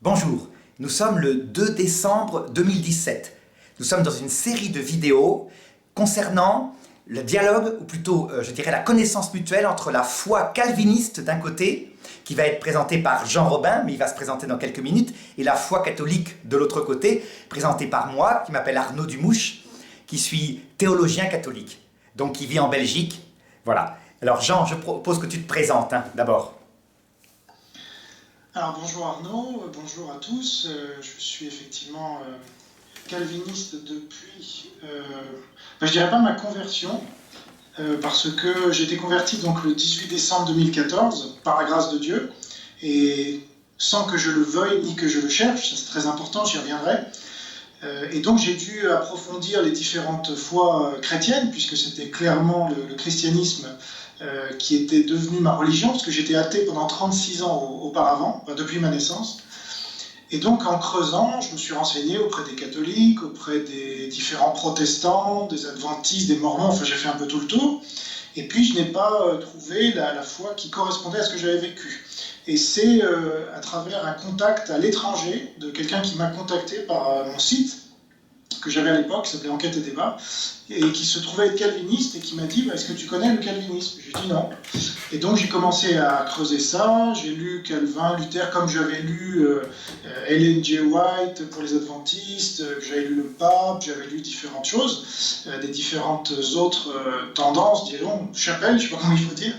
Bonjour, nous sommes le 2 décembre 2017. Nous sommes dans une série de vidéos concernant le dialogue, ou plutôt, je dirais, la connaissance mutuelle entre la foi calviniste d'un côté, qui va être présentée par Jean Robin, mais il va se présenter dans quelques minutes, et la foi catholique de l'autre côté, présentée par moi, qui m'appelle Arnaud Dumouche, qui suis théologien catholique, donc qui vit en Belgique. Voilà. Alors Jean, je propose que tu te présentes d'abord. Alors bonjour Arnaud, bonjour à tous. Je suis effectivement calviniste depuis, je dirais pas ma conversion, parce que j'ai été converti donc le 18 décembre 2014 par la grâce de Dieu, et sans que je le veuille ni que je le cherche, c'est très important, j'y reviendrai. Et donc j'ai dû approfondir les différentes foi chrétiennes, puisque c'était clairement le christianisme qui était devenu ma religion, parce que j'étais athée pendant 36 ans auparavant, depuis ma naissance. Et donc en creusant, je me suis renseigné auprès des catholiques, auprès des différents protestants, des adventistes, des mormons, enfin j'ai fait un peu tout le tour. Et puis je n'ai pas trouvé la foi qui correspondait à ce que j'avais vécu. Et c'est à travers un contact à l'étranger, de quelqu'un qui m'a contacté par mon site, que j'avais à l'époque, qui s'appelait Enquête et Débat, et qui se trouvait être calviniste, et qui m'a dit est-ce que tu connais le calvinisme? J'ai dit non. Et donc j'ai commencé à creuser ça, j'ai lu Calvin, Luther, comme j'avais lu Ellen G. White pour les adventistes, j'avais lu le pape, j'avais lu différentes choses, des différentes autres tendances, disons, chapelles, je ne sais pas comment il faut dire.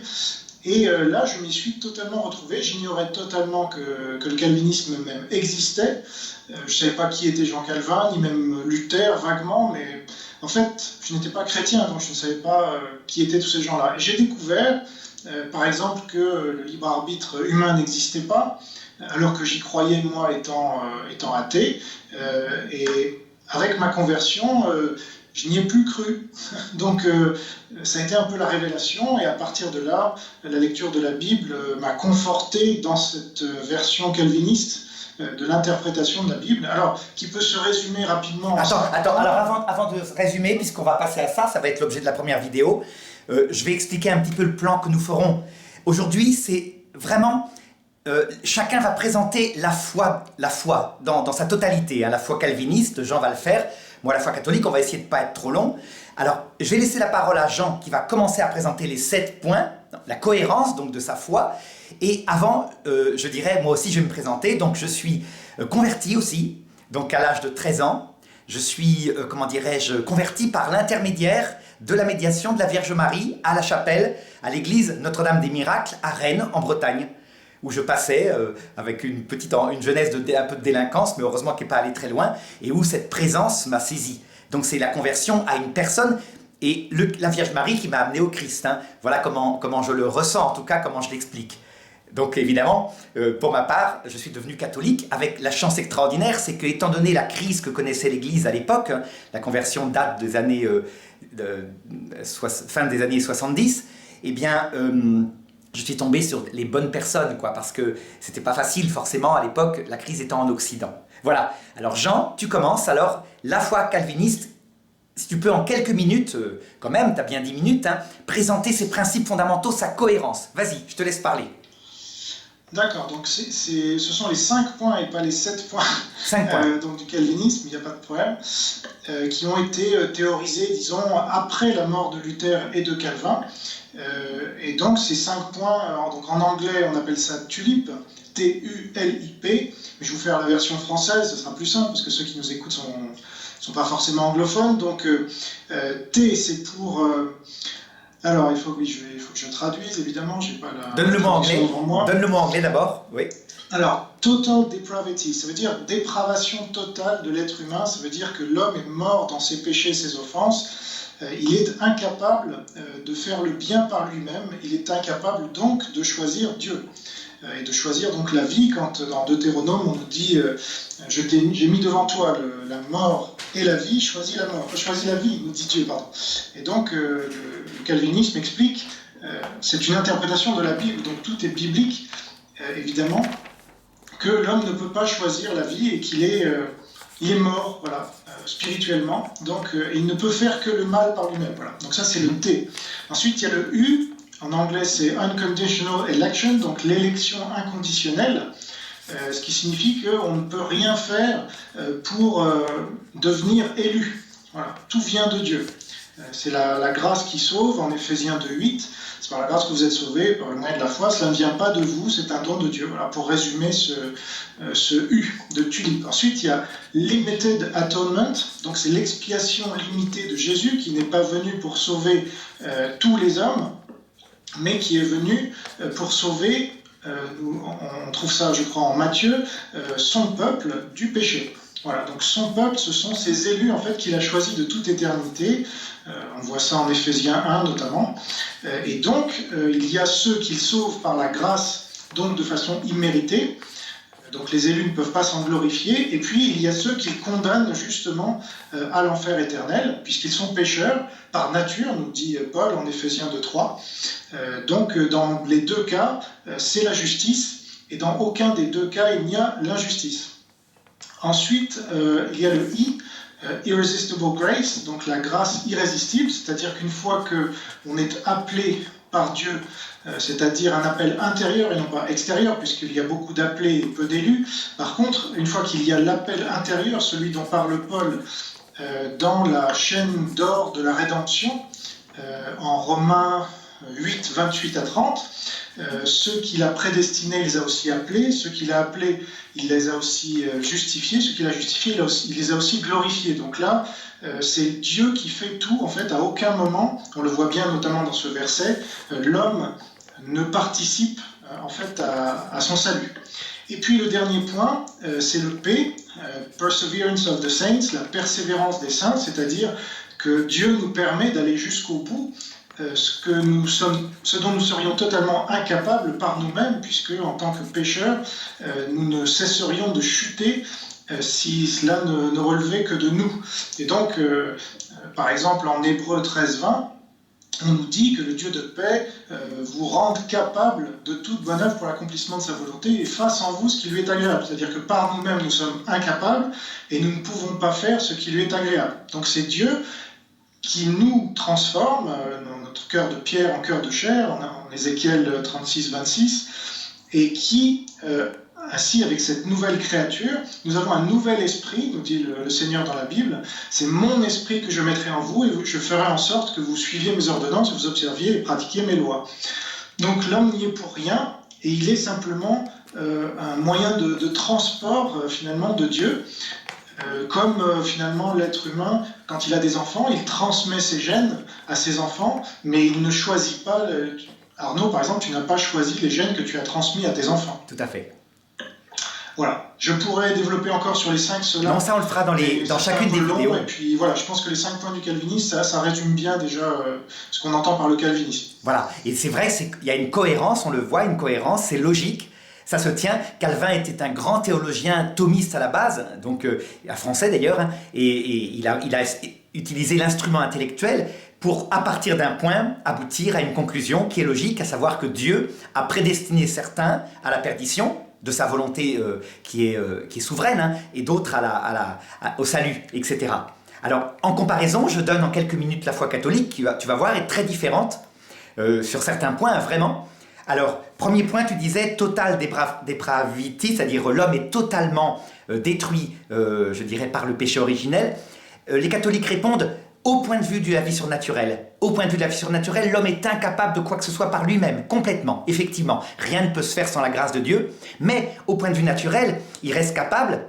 Et là, je m'y suis totalement retrouvé. J'ignorais totalement que le calvinisme même existait. Je ne savais pas qui était Jean Calvin, ni même Luther, vaguement, mais en fait, je n'étais pas chrétien, donc je ne savais pas qui étaient tous ces gens-là. Et j'ai découvert, par exemple, que le libre arbitre humain n'existait pas, alors que j'y croyais, moi, étant athée. Et avec ma conversion, je n'y ai plus cru. Donc ça a été un peu la révélation, et à partir de là, la lecture de la Bible m'a conforté dans cette version calviniste de l'interprétation de la Bible, alors qui peut se résumer rapidement... Attends, alors avant de résumer, puisqu'on va passer à ça, ça va être l'objet de la première vidéo, je vais expliquer un petit peu le plan que nous ferons. Aujourd'hui, c'est vraiment... chacun va présenter la foi dans sa totalité, la foi calviniste, Jean va le faire. Moi, la foi catholique, on va essayer de ne pas être trop long. Alors, je vais laisser la parole à Jean, qui va commencer à présenter les 7 points, la cohérence donc de sa foi. Et avant, je dirais, moi aussi, je vais me présenter. Donc, je suis converti aussi, donc à l'âge de 13 ans. Je suis, converti par l'intermédiaire de la médiation de la Vierge Marie à la chapelle, à l'église Notre-Dame des Miracles, à Rennes, en Bretagne, où je passais avec une jeunesse un peu de délinquance, mais heureusement qui n'est pas allée très loin, et où cette présence m'a saisi. Donc c'est la conversion à une personne, et la Vierge Marie qui m'a amené au Christ. Voilà comment je le ressens, en tout cas comment je l'explique. Donc évidemment, pour ma part, je suis devenu catholique, avec la chance extraordinaire, c'est que étant donné la crise que connaissait l'Église à l'époque, la conversion date des années, fin des années 70, eh bien... je suis tombé sur les bonnes personnes, parce que c'était pas facile forcément à l'époque, la crise étant en Occident. Voilà, alors Jean, tu commences alors la foi calviniste, si tu peux en quelques minutes, quand même, tu as bien 10 minutes, présenter ses principes fondamentaux, sa cohérence. Vas-y, je te laisse parler. D'accord, donc ce sont les 5 points et pas les 7 points, 5 points. Donc du calvinisme, il n'y a pas de problème, qui ont été théorisés, disons, après la mort de Luther et de Calvin. Et donc ces 5 points, donc en anglais on appelle ça TULIP, T-U-L-I-P, mais je vais vous faire la version française, ce sera plus simple, parce que ceux qui nous écoutent sont pas forcément anglophones. Donc T c'est pour... alors, il faut que je traduise, évidemment, j'ai pas la... Donne le mot anglais. Donne le mot anglais d'abord, oui. Alors, total depravity, ça veut dire dépravation totale de l'être humain, ça veut dire que l'homme est mort dans ses péchés, ses offenses, il est incapable de faire le bien par lui-même, il est incapable donc de choisir Dieu. Et de choisir donc la vie, quand dans Deutéronome on nous dit j'ai mis devant toi la mort et la vie, choisis la mort, choisis la vie, nous dit Dieu, pardon. Et donc le calvinisme explique, c'est une interprétation de la Bible, donc tout est biblique, évidemment, que l'homme ne peut pas choisir la vie et qu'il est mort, voilà, spirituellement, donc il ne peut faire que le mal par lui-même, voilà. Donc ça c'est le T. Ensuite il y a le U. En anglais, c'est Unconditional Election, donc l'élection inconditionnelle. ce qui signifie qu'on ne peut rien faire pour devenir élu. Voilà, tout vient de Dieu. C'est la grâce qui sauve, en Éphésiens 2:8. C'est par la grâce que vous êtes sauvés, par le moyen de la foi. Cela ne vient pas de vous, c'est un don de Dieu. Voilà, pour résumer ce U de tulipe. Ensuite, il y a Limited Atonement. Donc, c'est l'expiation limitée de Jésus qui n'est pas venu pour sauver tous les hommes, mais qui est venu pour sauver, on trouve ça, je crois, en Matthieu, son peuple du péché. Voilà, donc son peuple, ce sont ses élus en fait qu'il a choisis de toute éternité. On voit ça en Éphésiens 1 notamment. Et donc, il y a ceux qu'il sauve par la grâce, donc de façon imméritée. Donc les élus ne peuvent pas s'en glorifier. Et puis, il y a ceux qu'il condamne justement à l'enfer éternel, puisqu'ils sont pécheurs par nature, nous dit Paul en Éphésiens 2:3. Donc, dans les deux cas, c'est la justice. Et dans aucun des deux cas, il n'y a l'injustice. Ensuite, il y a le I, Irresistible Grace, donc la grâce irrésistible, c'est-à-dire qu'une fois qu'on est appelé par Dieu, c'est-à-dire un appel intérieur et non pas extérieur, puisqu'il y a beaucoup d'appelés et peu d'élus. Par contre, une fois qu'il y a l'appel intérieur, celui dont parle Paul dans la chaîne d'or de la rédemption, en Romains 8, 28 à 30, ceux qu'il a prédestinés, il les a aussi appelés, ceux qu'il a appelés, il les a aussi justifiés, ceux qu'il a justifiés, il les a aussi glorifiés. Donc là, c'est Dieu qui fait tout, en fait, à aucun moment, on le voit bien notamment dans ce verset, l'homme ne participe en fait à son salut. Et puis le dernier point, c'est le P, Perseverance of the Saints, la persévérance des saints, c'est-à-dire que Dieu nous permet d'aller jusqu'au bout, ce dont nous serions totalement incapables par nous-mêmes, puisque en tant que pécheurs, nous ne cesserions de chuter si cela ne relevait que de nous. Et donc, par exemple, en Hébreux 13:20, on nous dit que le Dieu de paix vous rende capable de toute bonne œuvre pour l'accomplissement de sa volonté et fasse en vous ce qui lui est agréable. C'est-à-dire que par nous-mêmes, nous sommes incapables et nous ne pouvons pas faire ce qui lui est agréable. Donc c'est Dieu qui nous transforme, notre cœur de pierre en cœur de chair, en Ézéchiel 36-26, et qui, ainsi avec cette nouvelle créature, nous avons un nouvel esprit, nous dit le Seigneur dans la Bible, c'est mon esprit que je mettrai en vous, et je ferai en sorte que vous suiviez mes ordonnances, vous observiez et pratiquiez mes lois. Donc l'homme n'y est pour rien, et il est simplement un moyen de transport, finalement, de Dieu. Comme finalement l'être humain, quand il a des enfants, il transmet ses gènes à ses enfants, mais il ne choisit pas. Arnaud, par exemple, tu n'as pas choisi les gènes que tu as transmis à tes enfants. Tout à fait. Voilà. Je pourrais développer encore sur les 5 cela. Non, ça on le fera dans chacune des vidéos. Et puis voilà, je pense que les 5 points du calvinisme, ça résume bien déjà ce qu'on entend par le calvinisme. Voilà. Et c'est vrai qu'il y a une cohérence, on le voit, une cohérence, c'est logique. Ça se tient. Calvin était un grand théologien thomiste à la base, donc un français d'ailleurs, hein, et il a utilisé l'instrument intellectuel pour, à partir d'un point, aboutir à une conclusion qui est logique, à savoir que Dieu a prédestiné certains à la perdition, de sa volonté qui est souveraine, hein, et d'autres au salut, etc. Alors, en comparaison, je donne en quelques minutes la foi catholique, qui tu vas voir, est très différente sur certains points, vraiment. Alors, premier point, tu disais total depravity, c'est-à-dire l'homme est totalement détruit, je dirais, par le péché originel. Les catholiques répondent au point de vue de la vie surnaturelle. Au point de vue de la vie surnaturelle, l'homme est incapable de quoi que ce soit par lui-même, complètement, effectivement. Rien ne peut se faire sans la grâce de Dieu. Mais au point de vue naturel, il reste capable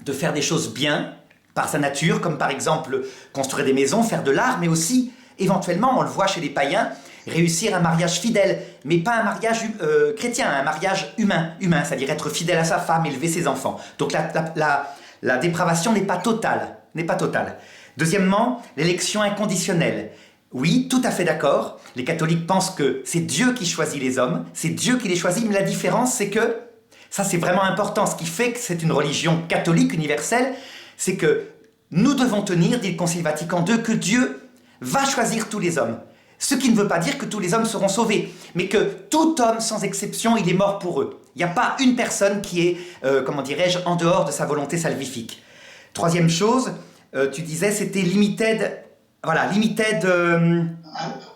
de faire des choses bien par sa nature, comme par exemple construire des maisons, faire de l'art, mais aussi, éventuellement, on le voit chez les païens, réussir un mariage fidèle, mais pas un mariage chrétien, un mariage humain, c'est-à-dire être fidèle à sa femme, élever ses enfants. Donc la dépravation n'est pas totale, Deuxièmement, l'élection inconditionnelle. Oui, tout à fait d'accord. Les catholiques pensent que c'est Dieu qui choisit les hommes, c'est Dieu qui les choisit, mais la différence, c'est que, ça c'est vraiment important, ce qui fait que c'est une religion catholique universelle, c'est que nous devons tenir, dit le Concile Vatican II, que Dieu va choisir tous les hommes. Ce qui ne veut pas dire que tous les hommes seront sauvés, mais que tout homme, sans exception, il est mort pour eux. Il n'y a pas une personne qui est, en dehors de sa volonté salvifique. Troisième chose, tu disais, c'était limited Voilà, limited...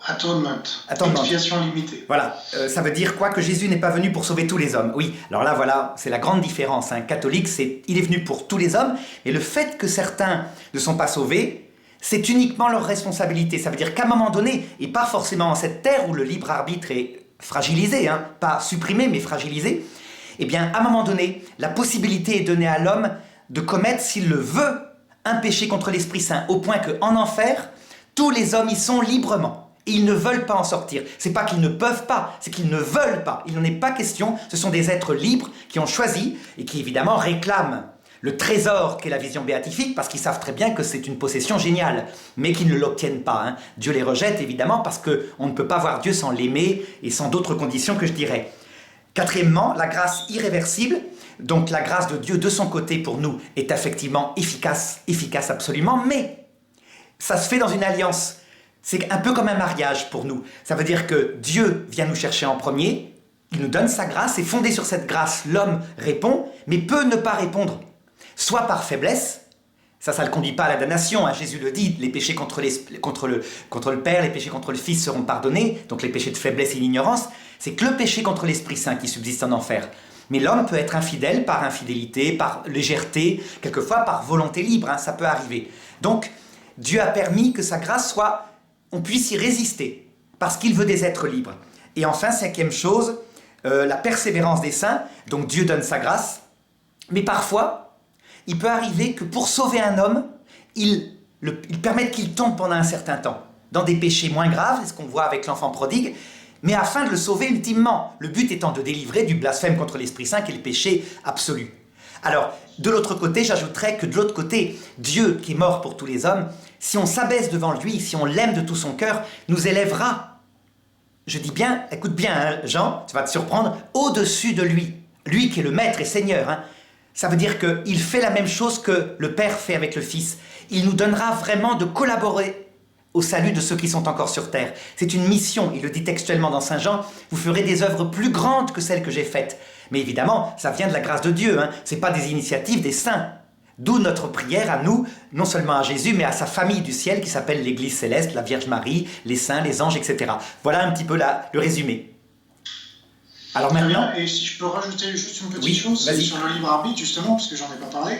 Atonement. Atonement. Expiation limitée. Voilà, ça veut dire quoi? Que Jésus n'est pas venu pour sauver tous les hommes. Oui, alors là, voilà, c'est la grande différence. Un catholique, il est venu pour tous les hommes, et le fait que certains ne sont pas sauvés, c'est uniquement leur responsabilité. Ça veut dire qu'à un moment donné, et pas forcément en cette terre où le libre arbitre est fragilisé, hein, pas supprimé, mais fragilisé, eh bien, à un moment donné, la possibilité est donnée à l'homme de commettre, s'il le veut, un péché contre l'Esprit Saint, au point qu'en enfer, tous les hommes y sont librement. Et ils ne veulent pas en sortir. C'est pas qu'ils ne peuvent pas, c'est qu'ils ne veulent pas. Il n'en est pas question. Ce sont des êtres libres qui ont choisi et qui évidemment réclament le trésor qu'est la vision béatifique, parce qu'ils savent très bien que c'est une possession géniale, mais qu'ils ne l'obtiennent pas. Hein. Dieu les rejette évidemment parce qu'on ne peut pas voir Dieu sans l'aimer et sans d'autres conditions que je dirais. Quatrièmement, la grâce irréversible. Donc la grâce de Dieu de son côté pour nous est effectivement efficace absolument, mais ça se fait dans une alliance. C'est un peu comme un mariage pour nous. Ça veut dire que Dieu vient nous chercher en premier, il nous donne sa grâce, et fondé sur cette grâce, l'homme répond, mais peut ne pas répondre. Soit par faiblesse, ça ne le conduit pas à la damnation, hein. Jésus le dit, les péchés contre le Père, les péchés contre le Fils seront pardonnés, donc les péchés de faiblesse et l'ignorance, c'est que le péché contre l'Esprit Saint qui subsiste en enfer. Mais l'homme peut être infidèle par infidélité, par légèreté, quelquefois par volonté libre, hein, ça peut arriver. Donc, Dieu a permis que sa grâce soit, on puisse y résister, parce qu'il veut des êtres libres. Et enfin, cinquième chose, la persévérance des saints. Donc Dieu donne sa grâce, mais parfois, il peut arriver que pour sauver un homme, il permette qu'il tombe pendant un certain temps, dans des péchés moins graves, c'est ce qu'on voit avec l'enfant prodigue, mais afin de le sauver ultimement, le but étant de délivrer du blasphème contre l'Esprit Saint qui est le péché absolu. Alors, de l'autre côté, j'ajouterais que de l'autre côté, Dieu qui est mort pour tous les hommes, si on s'abaisse devant lui, si on l'aime de tout son cœur, nous élèvera. Je dis bien, écoute bien hein, Jean, tu vas te surprendre, au-dessus de lui. Lui qui est le maître et seigneur. Hein. Ça veut dire qu'il fait la même chose que le Père fait avec le Fils. Il nous donnera vraiment de collaborer au salut de ceux qui sont encore sur terre. C'est une mission, il le dit textuellement dans Saint Jean, vous ferez des œuvres plus grandes que celles que j'ai faites. Mais évidemment, ça vient de la grâce de Dieu, hein. Ce n'est pas des initiatives des saints. D'où notre prière à nous, non seulement à Jésus, mais à sa famille du ciel qui s'appelle l'Église céleste, la Vierge Marie, les saints, les anges, etc. Voilà un petit peu le résumé. Alors maintenant... Et si je peux rajouter juste une petite chose, c'est sur le libre arbitre justement, parce que j'en ai pas parlé,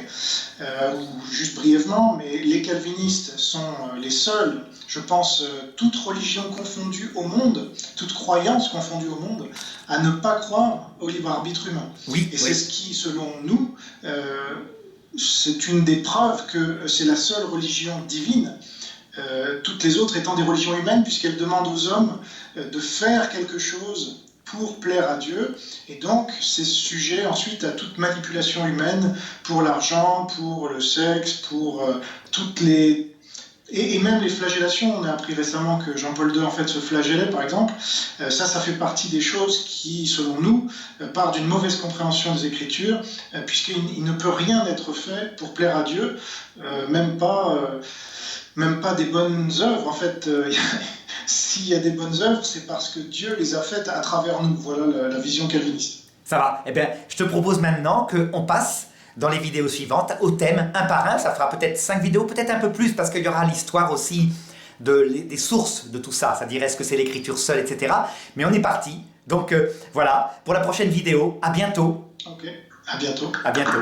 ou juste brièvement, mais les calvinistes sont les seuls, je pense, toute religion confondue au monde, toute croyance confondue au monde, à ne pas croire au libre arbitre humain. Oui, et c'est ce qui, selon nous, c'est une des preuves que c'est la seule religion divine, toutes les autres étant des religions humaines, puisqu'elles demandent aux hommes de faire quelque chose pour plaire à Dieu, et donc c'est sujet ensuite à toute manipulation humaine pour l'argent, pour le sexe, pour toutes les... Et même les flagellations, on a appris récemment que Jean-Paul II en fait se flagellait par exemple, ça fait partie des choses qui, selon nous, partent d'une mauvaise compréhension des Écritures, puisqu'il ne peut rien être fait pour plaire à Dieu, même pas des bonnes œuvres en fait. S'il y a des bonnes œuvres, c'est parce que Dieu les a faites à travers nous. Voilà la vision calviniste. Ça va. Eh bien, je te propose maintenant qu'on passe dans les vidéos suivantes au thème un par un. Ça fera peut-être 5 vidéos, peut-être un peu plus, parce qu'il y aura l'histoire aussi des sources de tout ça. C'est-à-dire, est-ce que c'est l'écriture seule, etc. Mais on est parti. Donc voilà, pour la prochaine vidéo, à bientôt. Ok, à bientôt. À bientôt.